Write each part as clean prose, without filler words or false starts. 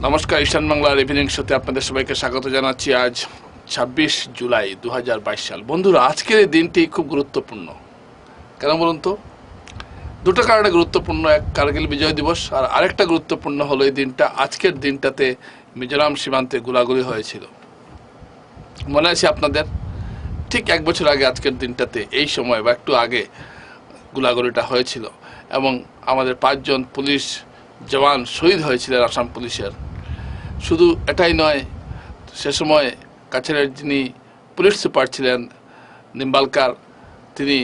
নমস্কার, ঈশান বাংলার ইভিনিং শোতে আপনাদের সবাইকে স্বাগত জানাচ্ছি। আজ ২৬ জুলাই ২০২২ সাল। বন্ধুরা, আজকের এই দিনটি খুব গুরুত্বপূর্ণ। কেন বলুন তো? দুটো কারণে গুরুত্বপূর্ণ। এক, কারগিল বিজয় দিবস, আর আরেকটা গুরুত্বপূর্ণ হলো এই দিনটা, আজকের দিনটাতে মিজোরাম সীমান্তে গোলাগুলি হয়েছিল। মনে আছে আপনাদের? ঠিক এক বছর আগে আজকের দিনটাতে এই সময় বা একটু আগে গোলাগুলিটা হয়েছিল এবং আমাদের ৫ জন পুলিশ জওয়ান শহীদ হয়েছিলেন আসাম পুলিশের। শুধু এটাই নয়, সে সময় কাছাড়ের যিনি পুলিশ সুপার ছিলেন নিম্বালকার, তিনি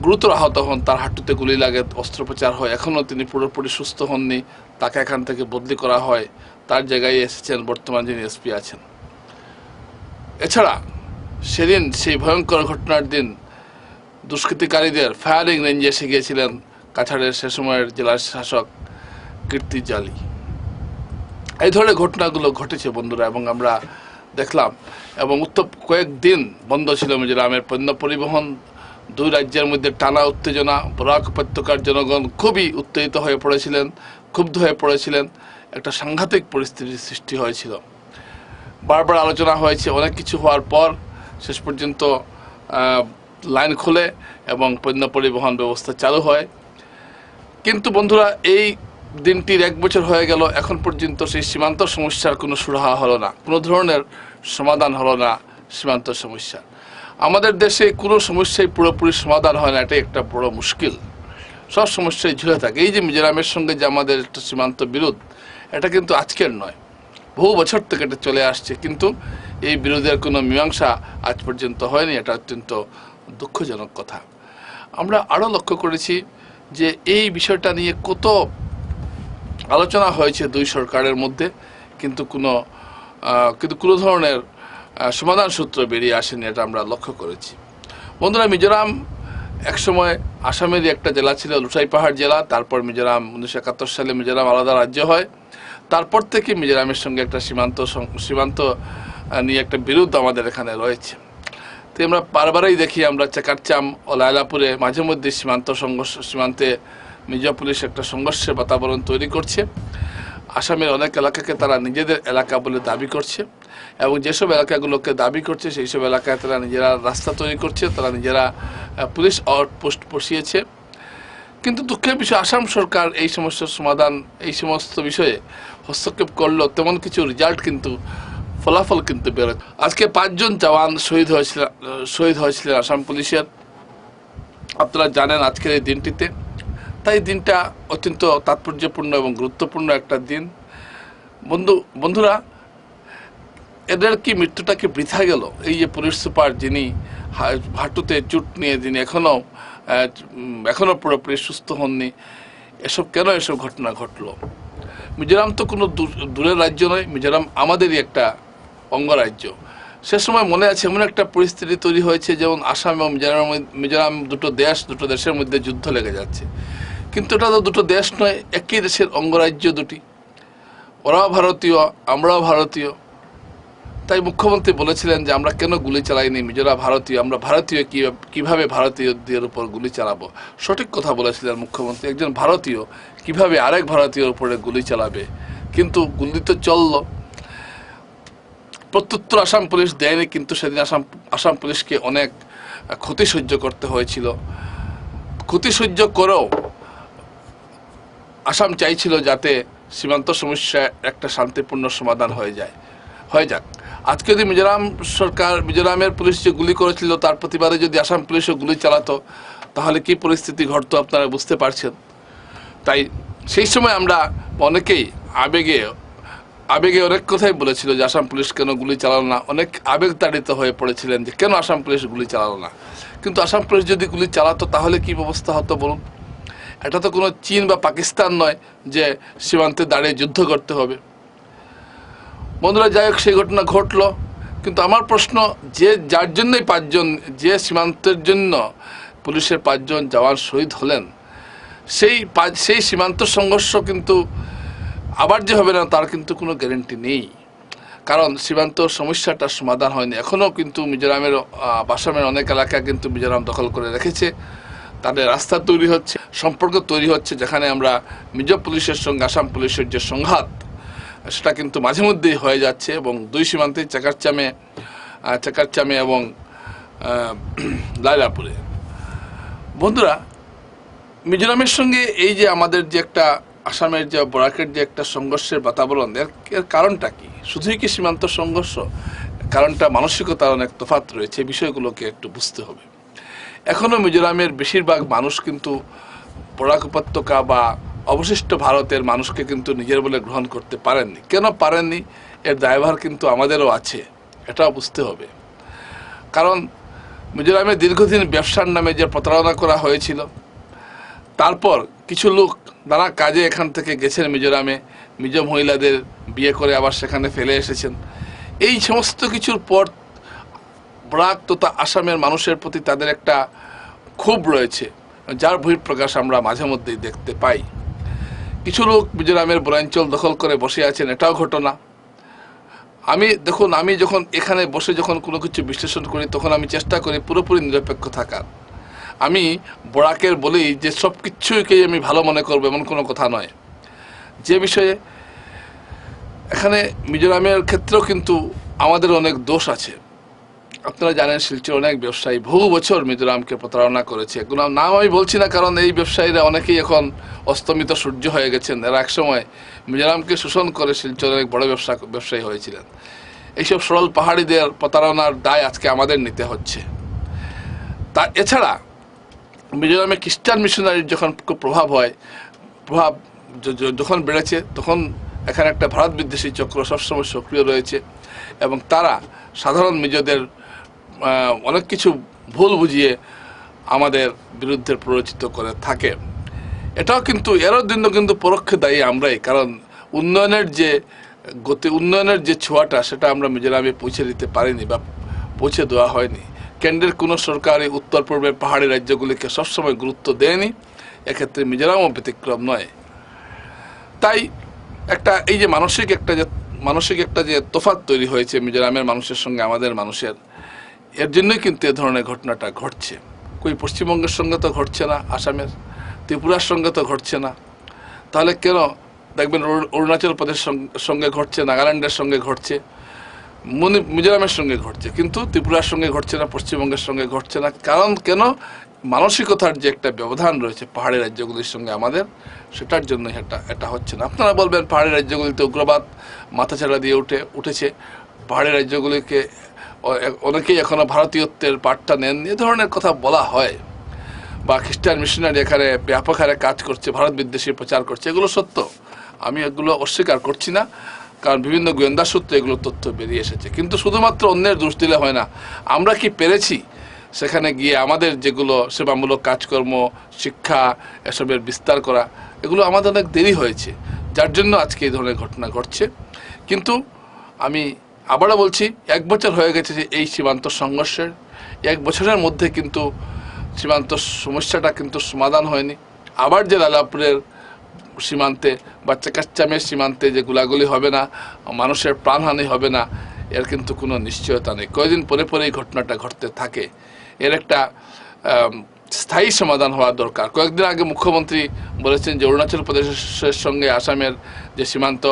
গুরুতর আহত হন, তার হাঁটুতে গুলি লাগে, অস্ত্রোপচার হয়, এখনও তিনি পুরোপুরি সুস্থ হননি। তাকে এখান থেকে বদলি করা হয়, তার জায়গায় এসেছেন বর্তমান যিনি এসপি আছেন। এছাড়া সেদিন, সেই ভয়ঙ্কর ঘটনার দিন, দুষ্কৃতিকারীদের ফায়ারিং রেঞ্জে এসে গিয়েছিলেন কাছাড়ের সে সময়ের জেলা শাসক কীর্তি জালি। এই ধরনের ঘটনাগুলো ঘটেছে বন্ধুরা, এবং আমরা দেখলাম। এবং কয়েকদিন বন্ধ ছিল মিজোরামের পণ্য পরিবহন। দুই রাজ্যের মধ্যে টানা উত্তেজনা, বরাক উপত্যকার জনগণ খুবই উত্তেজিত হয়ে পড়েছিলেন, ক্ষুব্ধ হয়ে পড়েছিলেন। একটা সাংঘাতিক পরিস্থিতির সৃষ্টি হয়েছিল। বারবার আলোচনা হয়েছে, অনেক কিছু হওয়ার পর শেষ পর্যন্ত লাইন খুলে এবং পণ্য পরিবহন ব্যবস্থা চালু হয়। কিন্তু বন্ধুরা, এই দিনটির এক বছর হয়ে গেল, এখন পর্যন্ত সেই সীমান্ত সমস্যার কোনো সুরাহা হলো না, কোনো ধরনের সমাধান হলো না সীমান্ত সমস্যা। আমাদের দেশে কোনো সমস্যাই পুরোপুরি সমাধান হয় না, এটাই একটা বড় মুশকিল। সব সমস্যায় ঝুলে থাকে। এই যে মিজোরামের সঙ্গে যে আমাদের একটা সীমান্ত বিরোধ, এটা কিন্তু আজকের নয়, বহু বছর থেকে এটা চলে আসছে, কিন্তু এই বিরোধের কোনো মীমাংসা আজ পর্যন্ত হয়নি। এটা অত্যন্ত দুঃখজনক কথা। আমরা আরও লক্ষ্য করেছি যে এই বিষয়টা নিয়ে কত আলোচনা হয়েছে দুই সরকারের মধ্যে, কিন্তু কোনো ধরনের সমাধান সূত্র বেরিয়ে আসেনি, এটা আমরা লক্ষ্য করেছি। বন্ধুরা, মিজোরাম একসময় আসামেরই একটা জেলা ছিল, লুসাই পাহাড় জেলা। তারপর মিজোরাম ১৯৭১ সালে মিজোরাম আলাদা রাজ্য হয়। তারপর থেকে মিজোরামের সঙ্গে একটা সীমান্ত নিয়ে একটা বিরোধ আমাদের এখানে রয়েছে। তো আমরা বারবারই দেখি, আমরা চেকারচাম ও লায়লাপুরে মাঝে মধ্যে সীমান্তে মিজো পুলিশ একটা সংঘর্ষের বাতাবরণ তৈরি করছে। আসামের অনেক এলাকাকে তারা নিজেদের এলাকা বলে দাবি করছে, এবং যেসব এলাকাগুলোকে দাবি করছে সেই সব এলাকায় তারা নিজেরা রাস্তা তৈরি করছে, তারা নিজেরা পুলিশ আউটপোস্ট বসিয়েছে। কিন্তু দুঃখের বিষয়, আসাম সরকার এই সমস্যার সমাধান, এই সমস্ত বিষয়ে হস্তক্ষেপ করলেও তেমন কিছু রেজাল্ট কিন্তু, ফলাফল কিন্তু বেরোয়। আজকে ৫ জন জওয়ান শহীদ হয়েছিলেন আসাম পুলিশের, আপনারা জানেন, আজকের এই দিনটিতে। তাই দিনটা অত্যন্ত তাৎপর্যপূর্ণ এবং গুরুত্বপূর্ণ একটা দিন। বন্ধুরা, এদের কি মৃত্যুটা কি বৃথা গেল? এই যে পুলিশ সুপার, যিনি হাঁটুতে চোট নিয়ে, যিনি এখনো পুরোপুরি সুস্থ হননি, কেন এসব ঘটনা ঘটলো? মিজোরাম তো কোনো দূরের রাজ্য নয়, মিজোরাম আমাদেরই একটা অঙ্গরাজ্য। সে সময় মনে আছে, এমন একটা পরিস্থিতি তৈরি হয়েছে যেমন আসাম এবং মিজোরাম দুটো দেশের মধ্যে যুদ্ধ লেগে যাচ্ছে। কিন্তু এটা তো দুটো দেশ নয়, একই দেশের অঙ্গরাজ্য দুটি। ওরাও ভারতীয়, আমরাও ভারতীয়। তাই মুখ্যমন্ত্রী বলেছিলেন যে আমরা কেন গুলি চালাইনি, মিজোরাম ভারতীয়, আমরা ভারতীয়, কিভাবে ভারতীয়দের উপর গুলি চালাবো? সঠিক কথা বলেছিলেন মুখ্যমন্ত্রী। একজন ভারতীয় কিভাবে আরেক ভারতীয়র উপরে গুলি চালাবে? কিন্তু গুলি তো চলল। প্রত্যুত্তর আসাম পুলিশ দেয়নি, কিন্তু সেদিন আসাম পুলিশকে অনেক ক্ষতি সহ্য করতে হয়েছিল। ক্ষতি সহ্য করেও আসাম চাইছিল যাতে সীমান্ত সমস্যার একটা শান্তিপূর্ণ সমাধান হয়ে যাক। আজকে যদি মিজোরামের পুলিশ যে গুলি করেছিল, তার প্রতিবাদে যদি আসাম পুলিশও গুলি চালাতো, তাহলে কি পরিস্থিতি ঘটতো আপনারা বুঝতে পারছেন। তাই সেই সময় আমরা অনেকেই আবেগে অনেক কথাই বলেছিল যে আসাম পুলিশ কেন গুলি চালালো না। অনেক আবেগতাড়িত হয়ে পড়েছিলেন যে কেন আসাম পুলিশ গুলি চালালো না। কিন্তু আসাম পুলিশ যদি গুলি চালাতো তাহলে কি ব্যবস্থা হতো বলুন? এটা তো কোনো চীন বা পাকিস্তান নয় যে সীমান্তে দাঁড়িয়ে যুদ্ধ করতে হবে। বন্ধুরা, যাই হোক, সেই ঘটনা ঘটলো। কিন্তু আমার প্রশ্ন, যার জন্যই যে সীমান্তের জন্য পুলিশের ৫ জন জওয়ান শহীদ হলেন, সেই সীমান্ত সংঘর্ষ কিন্তু আবার যে হবে না তার কিন্তু কোনো গ্যারেন্টি নেই। কারণ সীমান্ত সমস্যাটার সমাধান হয়নি এখনও। কিন্তু মিজোরামের, আসামের অনেক এলাকা কিন্তু মিজোরাম দখল করে রেখেছে। তাদের রাস্তা তৈরি হচ্ছে, সম্পর্ক তৈরি হচ্ছে, যেখানে আমরা মিজো পুলিশের সঙ্গে আসাম পুলিশের যে সংঘাত, সেটা কিন্তু মাঝে মধ্যেই হয়ে যাচ্ছে এবং দুই সীমান্তে চাকারচামে এবং লাইলাপুরে। বন্ধুরা, মিজোরামের সঙ্গে এই যে আমাদের যে একটা আসামের যে বরাকের যে একটা সংঘর্ষের বাতাবরণ, এর কারণটা কি? শুধুই কি সীমান্ত সংঘর্ষ? কারণটা মানসিকতার অনেক তফাৎ রয়েছে, বিষয়গুলোকে একটু বুঝতে হবে। এখনো মিজোরামের বেশিরভাগ মানুষ কিন্তু বরাক উপত্যকা বা অবশিষ্ট ভারতের মানুষকে কিন্তু নিজের বলে গ্রহণ করতে পারেননি। কেন পারেননি? এর দায়ভার কিন্তু আমাদেরও আছে, এটাও বুঝতে হবে। কারণ মিজোরামে দীর্ঘদিন ব্যবসার নামে যে প্রতারণা করা হয়েছিল, তারপর কিছু লোক নানা কাজে এখান থেকে গেছেন মিজোরামে, মিজো মহিলাদের বিয়ে করে আবার সেখানে ফেলে এসেছেন। এই সমস্ত কিছুর পর বরাক তথা আসামের মানুষের প্রতি তাদের একটা ক্ষোভ রয়েছে, যার বহিঃপ্রকাশ আমরা মাঝে মধ্যেই দেখতে পাই। কিছু লোক মিজোরামের বনাঞ্চল দখল করে বসে আছেন, এটাও ঘটনা। আমি যখন এখানে বসে যখন কোনো কিছু বিশ্লেষণ করি, তখন আমি চেষ্টা করি পুরোপুরি নিরপেক্ষ থাকার। আমি বরাকের বলি যে সব কিছুকেই আমি ভালো মনে করবো, এমন কোনো কথা নয়। যে বিষয়ে এখানে মিজোরামের ক্ষেত্রেও কিন্তু আমাদের অনেক দোষ আছে। আপনারা জানেন, শিলচর অনেক ব্যবসায়ী বহু বছর মিজোরামকে প্রতারণা করেছে। কোনো নাম আমি বলছি না, কারণ এই ব্যবসায়ীরা অনেকেই এখন অস্তমিত সূর্য হয়ে গেছেন। এরা একসময় মিজোরামকে শোষণ করে শিলচরের এক বড় ব্যবসায়ী হয়েছিলেন। এইসব সরল পাহাড়িদের প্রতারণার দায় আজকে আমাদের নিতে হচ্ছে। তা এছাড়া মিজোরামে খ্রিস্টান মিশনারির যখন প্রভাব যখন বেড়েছে, তখন এখানে একটা ভারত বিদ্বেষী চক্র সবসময় সক্রিয় রয়েছে এবং তারা সাধারণ মিজোদের অনেক কিছু ভুল বুঝিয়ে আমাদের বিরুদ্ধে প্ররোচিত করে থাকে। এটাও কিন্তু এরও জন্য কিন্তু পরোক্ষে দায়ী আমরাই, কারণ উন্নয়নের যে ছোঁয়াটা সেটা আমরা মিজোরামে পৌঁছে দিতে পারিনি বা পৌঁছে দেওয়া হয়নি। কেন্দ্রের কোনো সরকারই উত্তর পূর্বের পাহাড়ি রাজ্যগুলিকে সবসময় গুরুত্ব দেয়নি, এক্ষেত্রে মিজোরামও ব্যতিক্রম নয়। তাই এই যে মানসিক একটা যে তফাৎ তৈরি হয়েছে মিজোরামের মানুষের সঙ্গে আমাদের মানুষের, এর জন্যই কিন্তু এ ধরনের ঘটনাটা ঘটছে। পশ্চিমবঙ্গের সঙ্গে তো ঘটছে না, আসামের ত্রিপুরার সঙ্গে তো ঘটছে না, তাহলে কেন দেখবেন অরুণাচল প্রদেশের সঙ্গে ঘটছে, নাগাল্যান্ডের সঙ্গে ঘটছে, মিজোরামের সঙ্গে ঘটছে, কিন্তু ত্রিপুরার সঙ্গে ঘটছে না, পশ্চিমবঙ্গের সঙ্গে ঘটছে না? কারণ কেন? মানসিকতার যে একটা ব্যবধান রয়েছে পাহাড়ি রাজ্যগুলির সঙ্গে আমাদের, সেটার জন্য এটা হচ্ছে না। আপনারা বলবেন পাহাড়ি রাজ্যগুলিতে উগ্রবাদ মাথাচাড়া দিয়ে উঠেছে, পাহাড়ি রাজ্যগুলিকে অনেকেই এখনো ভারতীয়ত্বের পাঠটা নেন, এ ধরনের কথা বলা হয়। বা খ্রিস্টান মিশনারি এখানে ব্যাপক হারে কাজ করছে, ভারত বিদ্বেষী প্রচার করছে, এগুলো সত্য, আমি এগুলো অস্বীকার করছি না, কারণ বিভিন্ন গোয়েন্দা সূত্রে এগুলো তথ্য বেরিয়ে এসেছে। কিন্তু শুধুমাত্র অন্যের দোষ দিলে হয় না। আমরা কি পেরেছি সেখানে গিয়ে আমাদের যেগুলো সেবামূলক কাজকর্ম, শিক্ষা, এসবের বিস্তার করা? এগুলো আমাদের অনেক দেরি হয়েছে, যার জন্য আজকে এই ধরনের ঘটনা ঘটছে। কিন্তু আমি আবারও বলছি, 1 বছর হয়ে গেছে যে এই সীমান্ত সংঘর্ষের, 1 বছরের মধ্যে কিন্তু সীমান্ত সমস্যাটা কিন্তু সমাধান হয়নি। আবার যে লালাপুরের সীমান্তে বা চাকাচ্চামের সীমান্তে যে গোলাগুলি হবে না, মানুষের প্রাণহানি হবে না, এর কিন্তু কোনো নিশ্চয়তা নেই। কয়েকদিন পরে পরে এই ঘটনাটা ঘটতে থাকে। এর একটা স্থায়ী সমাধান হওয়া দরকার। কয়েকদিন আগে মুখ্যমন্ত্রী বলেছেন যে অরুণাচল প্রদেশের সঙ্গে আসামের যে সীমান্ত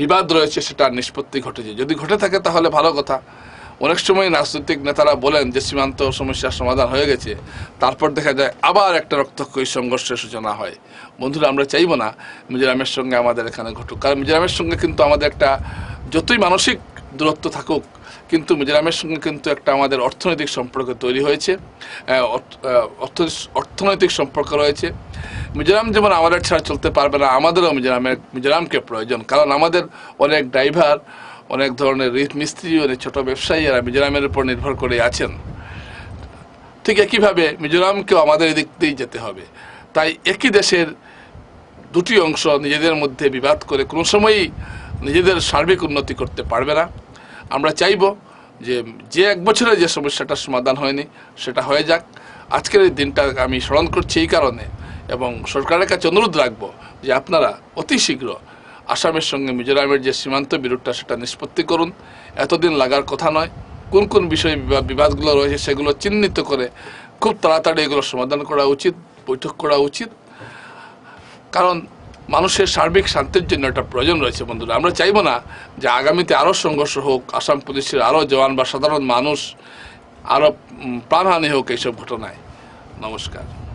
বিবাদ রয়েছে সেটার নিষ্পত্তি ঘটেছে। যদি ঘটে থাকে তাহলে ভালো কথা। অনেক সময় রাজনৈতিক নেতারা বলেন যে সীমান্ত সমস্যার সমাধান হয়ে গেছে, তারপর দেখা যায় আবার একটা রক্তক্ষয়ী সংঘর্ষের সূচনা হয়। বন্ধুরা, আমরা চাইব না মিজোরামের সঙ্গে আমাদের এখানে ঘটুক, কারণ মিজোরামের সঙ্গে কিন্তু আমাদের একটা, যতই মানসিক দূরত্ব থাকুক, কিন্তু মিজোরামের সঙ্গে কিন্তু একটা আমাদের অর্থনৈতিক সম্পর্ক তৈরি হয়েছে, অর্থনৈতিক সম্পর্ক রয়েছে। মিজোরাম যেমন আমাদের ছাড়া চলতে পারবে না, আমাদেরও মিজোরামকে প্রয়োজন, কারণ আমাদের অনেক ড্রাইভার, অনেক ধরনের মিস্ত্রি, অনেক ছোট ব্যবসায়ী এরা মিজোরামের উপর নির্ভর করে আছেন। ঠিক একইভাবে মিজোরামকেও আমাদের এদিক দিয়েই যেতে হবে। তাই একই দেশের দুটি অংশ নিজেদের মধ্যে বিবাদ করে কোনো সময়ই নিজেদের সার্বিক উন্নতি করতে পারবে না। আমরা চাইব যে 1 বছরে যে সমস্যাটার সমাধান হয়নি সেটা হয়ে যাক। আজকের এই দিনটা আমি স্মরণ করছি এই কারণে, এবং সরকারের কাছে অনুরোধ রাখবো যে আপনারা অতি শীঘ্র আসামের সঙ্গে মিজোরামের যে সীমান্ত বিরোধটা সেটা নিষ্পত্তি করুন। এতদিন লাগার কথা নয়। কোন কোন বিষয়ে বিবাদগুলো রয়েছে সেগুলো চিহ্নিত করে খুব তাড়াতাড়ি এগুলো সমাধান করা উচিত, বৈঠক করা উচিত। কারণ মানুষের সার্বিক শান্তির জন্য একটা প্রয়োজন রয়েছে বন্ধুরা। আমরা চাইবো না যে আগামীতে আরও সংঘর্ষ হোক, আসাম পুলিশের আরও জওয়ান বা সাধারণ মানুষ আরও প্রাণহানি হোক এইসব ঘটনায়। নমস্কার।